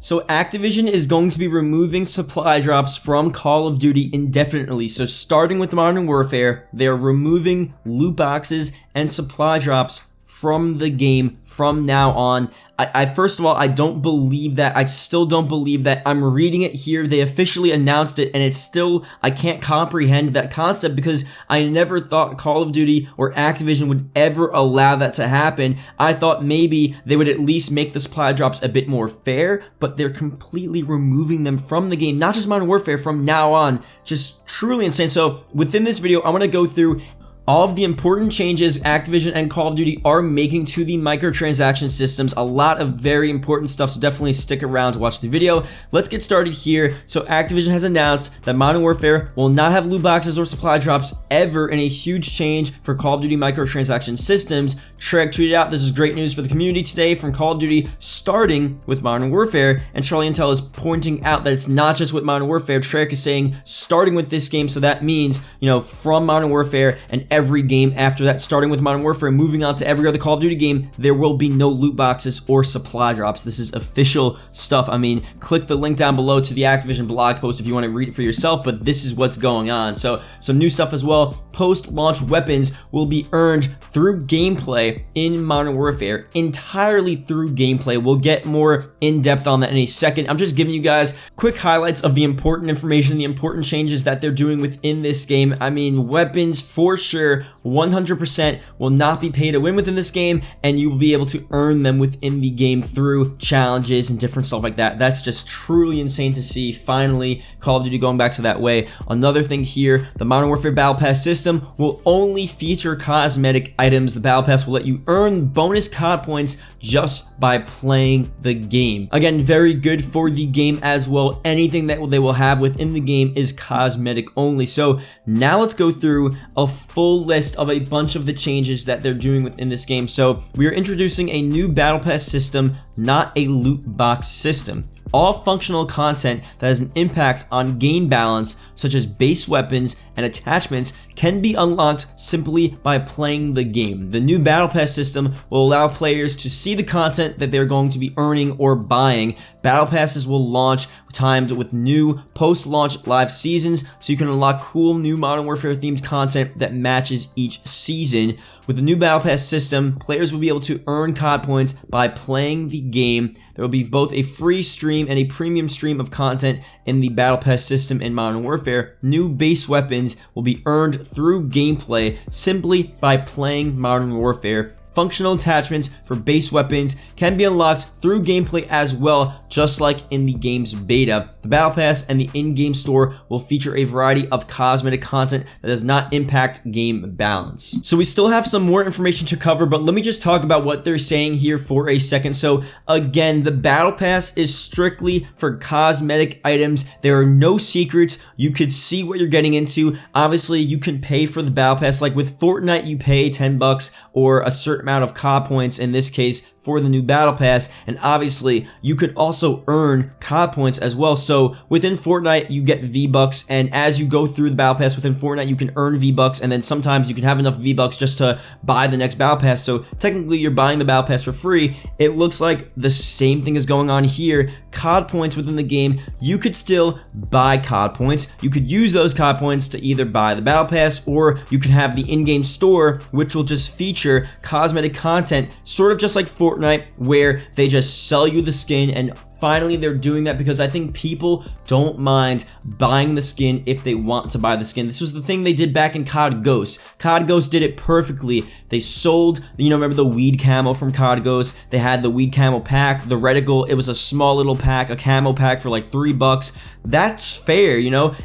So Activision is going to be removing supply drops from Call of Duty indefinitely. So starting with Modern Warfare, they're removing loot boxes and supply drops from the game from now on. I first of all, I don't believe that. I still don't believe that. I'm reading it here. They officially announced it, and it's still, I can't comprehend that concept because I never thought Call of Duty or Activision would ever allow that to happen. I thought maybe they would at least make the supply drops a bit more fair, but they're completely removing them from the game, not just Modern Warfare, from now on. Just truly insane. So within this video, I want to go through all of the important changes Activision and Call of Duty are making to the microtransaction systems. A lot of very important stuff, so definitely stick around to watch the video. Let's get started here. So Activision has announced that Modern Warfare will not have loot boxes or supply drops ever, in a huge change for Call of Duty microtransaction systems. Treyarch tweeted out, "This is great news for the community today from Call of Duty, starting with Modern Warfare." And Charlie Intel is pointing out that it's not just with Modern Warfare. Treyarch is saying starting with this game, so that means, from Modern Warfare and every game after that, starting with Modern Warfare, moving on to every other Call of Duty game, there will be no loot boxes or supply drops. This is official stuff. I mean, click the link down below to the Activision blog post if you want to read it for yourself, but this is what's going on. So some new stuff as well. Post-launch weapons will be earned through gameplay in Modern Warfare, entirely through gameplay. We'll get more in-depth on that in a second. I'm just giving you guys quick highlights of the important information, the important changes that they're doing within this game. I mean, weapons for sure 100% will not be pay to win within this game, and you will be able to earn them within the game through challenges and different stuff like that. That's just truly insane to see. Finally, Call of Duty going back to that way. Another thing here, the Modern Warfare Battle Pass system will only feature cosmetic items. The Battle Pass will let you earn bonus COD points just by playing the game. Again, very good for the game as well. Anything that they will have within the game is cosmetic only. So now let's go through a full list of a bunch of the changes that they're doing within this game. So we are introducing a new Battle Pass system, not a loot box system. All functional content that has an impact on game balance, such as base weapons and attachments, can be unlocked simply by playing the game. The new Battle Pass system will allow players to see the content that they're going to be earning or buying. Battle Passes will launch timed with new post-launch live seasons, so you can unlock cool new Modern Warfare themed content that matches each season. With the new Battle Pass system, players will be able to earn COD points by playing the game. There will be both a free stream and a premium stream of content in the Battle Pass system in Modern Warfare. New base weapons will be earned through gameplay simply by playing Modern Warfare. Functional attachments for base weapons can be unlocked through gameplay as well, just like in the game's beta. The Battle Pass and the in-game store will feature a variety of cosmetic content that does not impact game balance. So we still have some more information to cover, but let me just talk about what they're saying here for a second. So again, the Battle Pass is strictly for cosmetic items. There are no secrets. You could see what you're getting into. Obviously, you can pay for the Battle Pass. Like with Fortnite, you pay $10 or a certain amount of COD points, in this case for the new Battle Pass, and obviously you could also earn COD points as well. So within Fortnite you get V-Bucks, and as you go through the Battle Pass within Fortnite you can earn V-Bucks, and then sometimes you can have enough V-Bucks just to buy the next Battle Pass. So technically you're buying the Battle Pass for free. It looks like the same thing is going on here. COD points within the game, you could still buy COD points. You could use those COD points to either buy the Battle Pass, or you can have the in-game store, which will just feature cosmetic content, sort of just like Fortnite, where they just sell you the skin. And finally they're doing that because I think people don't mind buying the skin if they want to buy the skin. This was the thing they did back in COD Ghost. COD Ghost did it perfectly. They sold, remember the weed camo from COD Ghost? They had the weed camo pack, the reticle. It was a small little pack, a camo pack for like $3. That's fair,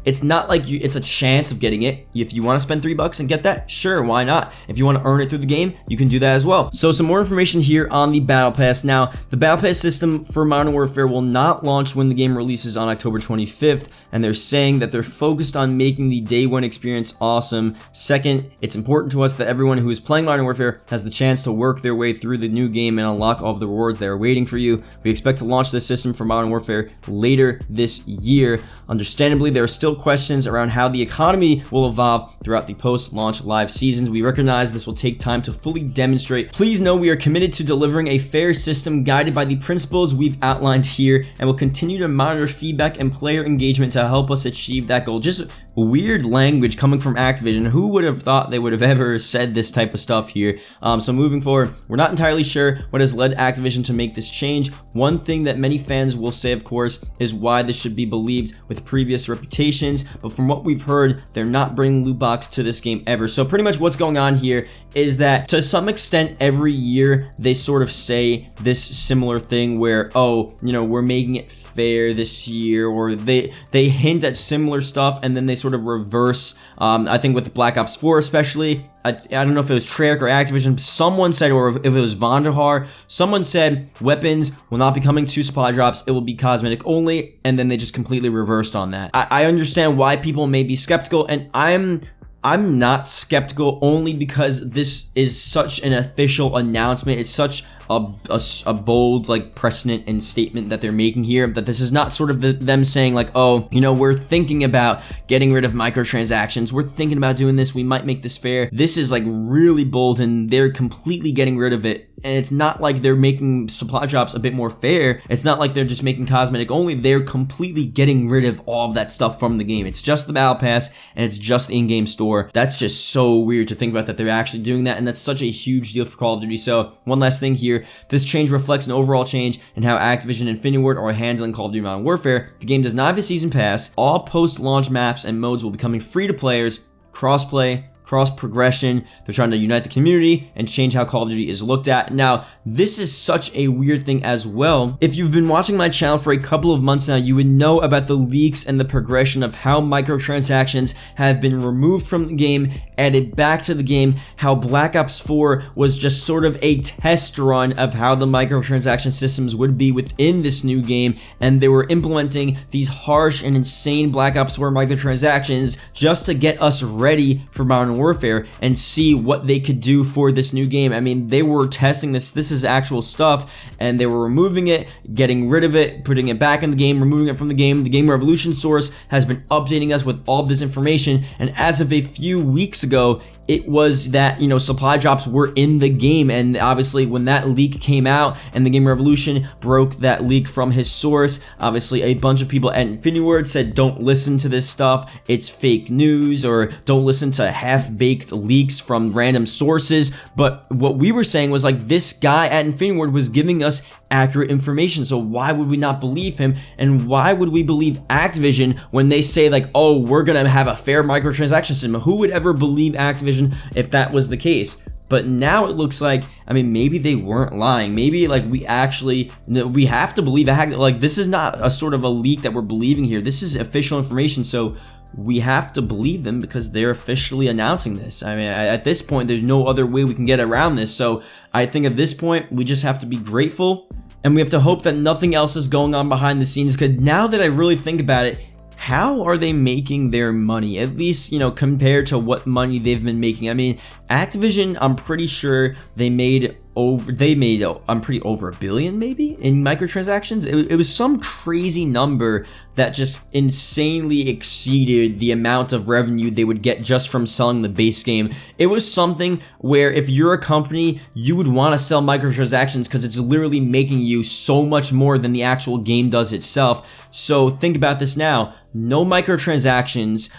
It's not like it's a chance of getting it. If you want to spend $3 and get that, sure, why not? If you want to earn it through the game, you can do that as well. So some more information here on the Battle Pass. Now, the Battle Pass system for Modern Warfare will not launch when the game releases on October 25th, and they're saying that they're focused on making the day one experience awesome. Second, it's important to us that everyone who is playing Modern Warfare has the chance to work their way through the new game and unlock all of the rewards that are waiting for you. We expect to launch this system for Modern Warfare later this year. Understandably, there are still questions around how the economy will evolve throughout the post-launch live seasons. We recognize this will take time to fully demonstrate. Please know we are committed to delivering a fair system guided by the principles we've outlined here and will continue to monitor feedback and player engagement to help us achieve that goal. Just weird language coming from Activision. Who would have thought they would have ever said this type of stuff here? So moving forward, we're not entirely sure what has led Activision to make this change. One thing that many fans will say, of course, is why this should be believed with previous reputations, but from what we've heard, they're not bringing loot box to this game ever. So pretty much what's going on here is that to some extent every year they sort of say this similar thing where, oh, you know, we're making it fair this year, or they hint at similar stuff and then they sort of reverse. I think with Black Ops 4 especially, I don't know if it was Treyarch or Activision, someone said, or if it was Vonderhaar, someone said weapons will not be coming to supply drops, it will be cosmetic only, and then they just completely reversed on that. I understand why people may be skeptical, and I'm not skeptical only because this is such an official announcement. It's such a bold like precedent and statement that they're making here, that this is not sort of them saying like, oh, you know, we're thinking about getting rid of microtransactions, we're thinking about doing this, we might make this fair. This is like really bold and they're completely getting rid of it. And it's not like they're making supply drops a bit more fair. It's not like they're just making cosmetic only. They're completely getting rid of all of that stuff from the game. It's just the battle pass and it's just the in-game store. That's just so weird to think about that they're actually doing that, and that's such a huge deal for Call of Duty. So one last thing here, this change reflects an overall change in how Activision and Infinity Ward are handling Call of Duty Modern Warfare. The game does not have a season pass. All post-launch maps and modes will be coming free to players, cross-play, cross-progression. They're trying to unite the community and change how Call of Duty is looked at. Now, this is such a weird thing as well. If you've been watching my channel for a couple of months now, you would know about the leaks and the progression of how microtransactions have been removed from the game, added back to the game, how Black Ops 4 was just sort of a test run of how the microtransaction systems would be within this new game, and they were implementing these harsh and insane Black Ops 4 microtransactions just to get us ready for Modern Warfare and see what they could do for this new game. I mean, they were testing this. This is actual stuff, and they were removing it, getting rid of it, putting it back in the game, removing it from the game. The Game Revolution source has been updating us with all of this information, and as of a few weeks ago, it was that, you know, supply drops were in the game, and obviously when that leak came out and the Game Revolution broke that leak from his source, obviously a bunch of people at Infinity Ward said don't listen to this stuff, it's fake news, or don't listen to half-baked leaks from random sources. But what we were saying was like, this guy at Infinity Ward was giving us accurate information, so why would we not believe him? And why would we believe Activision when they say like, oh, we're gonna have a fair microtransaction system? Who would ever believe Activision if that was the case? But now it looks like, I mean, maybe they weren't lying. Maybe like we actually, we have to believe like this is not a sort of a leak that we're believing here. This is official information, so we have to believe them because they're officially announcing this. I mean, at this point, there's no other way we can get around this. So I think at this point, we just have to be grateful, and we have to hope that nothing else is going on behind the scenes, because now that I really think about it, how are they making their money? At least, you know, compared to what money they've been making. I mean, Activision, I'm pretty sure they made over $1 billion maybe in microtransactions. It was some crazy number that just insanely exceeded the amount of revenue they would get just from selling the base game. It was something where if you're a company, you would want to sell microtransactions because it's literally making you so much more than the actual game does itself. So think about this now. No microtransactions,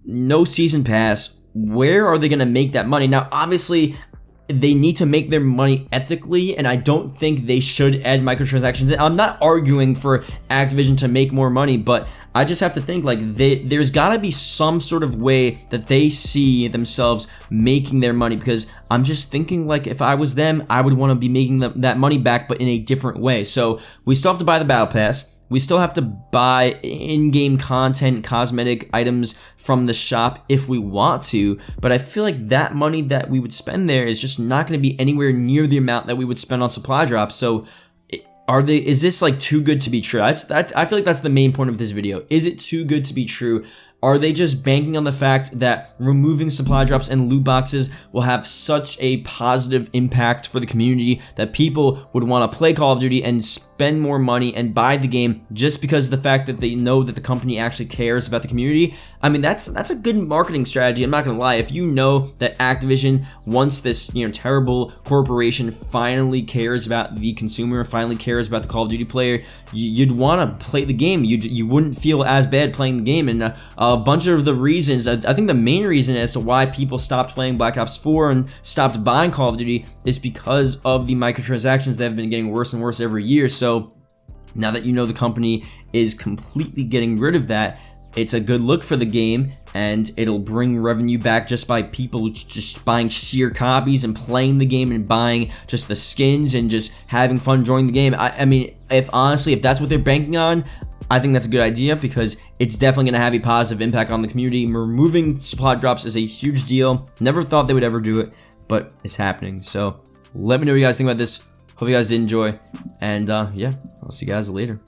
no season pass. Where are they going to make that money? Now, obviously, they need to make their money ethically, and I don't think they should add microtransactions. I'm not arguing for Activision to make more money, but I just have to think like there's got to be some sort of way that they see themselves making their money, because I'm just thinking like if I was them, I would want to be making that money back, but in a different way. So we still have to buy the battle pass. We still have to buy in-game content, cosmetic items from the shop if we want to, but I feel like that money that we would spend there is just not going to be anywhere near the amount that we would spend on supply drops. So is this like too good to be true? I feel like that's the main point of this video. Is it too good to be true? Are they just banking on the fact that removing supply drops and loot boxes will have such a positive impact for the community that people would want to play Call of Duty and spend spend more money and buy the game just because of the fact that they know that the company actually cares about the community. I mean, that's a good marketing strategy. I'm not gonna lie. If you know that Activision, once this terrible corporation finally cares about the consumer, finally cares about the Call of Duty player, you'd want to play the game. You wouldn't feel as bad playing the game. And a bunch of the reasons, I think the main reason as to why people stopped playing Black Ops 4 and stopped buying Call of Duty is because of the microtransactions that have been getting worse and worse every year. So now that you know the company is completely getting rid of that, it's a good look for the game, and it'll bring revenue back just by people just buying sheer copies and playing the game and buying just the skins and just having fun enjoying the game. I mean, if that's what they're banking on, I think that's a good idea, because it's definitely going to have a positive impact on the community. Removing supply drops is a huge deal. Never thought they would ever do it, but it's happening. So let me know what you guys think about this. Hope you guys did enjoy, and yeah, I'll see you guys later.